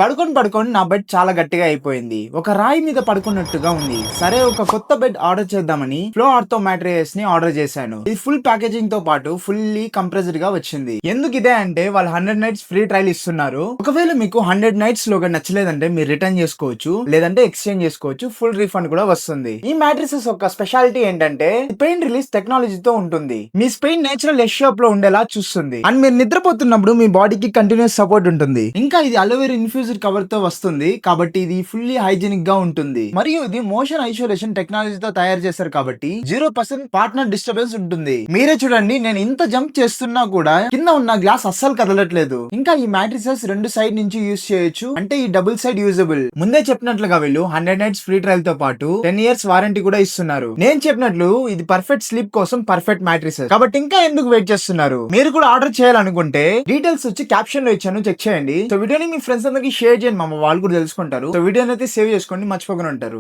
పడుకొని నా బెడ్ చాలా గట్టిగా అయిపోయింది. ఒక రాయి మీద పడుకున్నట్టుగా ఉంది. సరే ఒక కొత్త బెడ్ ఆర్డర్ చేద్దామని ఫ్లో ఆర్థో మ్యాట్రెస్ ని ఆర్డర్ చేశాను. ఇది ఫుల్ ప్యాకేజింగ్ తో పాటు ఫుల్లీ కంప్రెస్డ్ గా వచ్చింది. ఎందుకు ఇదే అంటే వాళ్ళు 100 నైట్స్ ఫ్రీ ట్రయల్ ఇస్తున్నారు. ఒకవేళ మీకు 100 నైట్స్ లోగా నచ్చలేదంటే మీరు రిటర్న్ చేసుకోవచ్చు, లేదంటే ఎక్స్చేంజ్ చేసుకోవచ్చు. ఫుల్ రీఫండ్ కూడా వస్తుంది. ఈ మ్యాట్రెసెస్ ఒక స్పెషాలిటీ ఏంటంటే పెయిన్ రిలీజ్ టెక్నాలజీతో ఉంటుంది. మీ స్పెయిన్ నేచురల్ ఎస్ షేప్ లో ఉండేలా చూస్తుంది. అండ్ మీరు నిద్రపోతున్నప్పుడు మీ బాడీకి కంటిన్యూస్ సపోర్ట్ ఉంటుంది. ఇంకా ఇది అలోవెరా ఇన్ఫ్యూజ్డ్ కవర్ తో వస్తుంది కాబట్టి ఇది ఫుల్లీ హైజీనిక్ గా ఉంటుంది. మరియు ఇది మోషన్ ఐసోలేషన్ టెక్నాలజీతో తయారు చేశారు కాబట్టి 0% పార్ట్నర్ డిస్టర్బెన్స్ ఉంటుంది. మీరే చూడండి, నేను ఇంత జంప్ చేస్తున్నా కూడా కింద ఉన్న గ్లాస్ అస్సలు కదలట్లేదు. ఇంకా ఈ మ్యాట్రిసెస్ రెండు సైడ్ నుంచి యూజ్ చేయొచ్చు, అంటే ఈ డబుల్ సైడ్ యూజబుల్. ముందే చెప్పినట్లుగా వీళ్ళు 100 నైట్స్ ఫ్రీ ట్రయల్ తో పాటు 10 ఇయర్స్ వారంటీ కూడా ఇస్తున్నారు. నేను చెప్పినట్లు ఇది పర్ఫెక్ట్ స్లీప్ కోసం పర్ఫెక్ట్ మ్యాట్రిసెస్ కాబట్టి ఇంకా ఎందుకు వెయిట్ చేస్తున్నారు? మీరు కూడా ఆర్డర్ చేయాలనుకుంటే డీటెయిల్స్ వచ్చి క్యాప్షన్ లో ఇచ్చాను, చెక్ చేయండి. సో వీడియోని మీ ఫ్రెండ్స్ అందరికి షేర్ చేయండి, వాళ్ళు కూడా తెలుసుకుంటారు. సో వీడియోని అయితే సేవ్ చేసుకోండి, మర్చిపోకుండా ఉంటారు.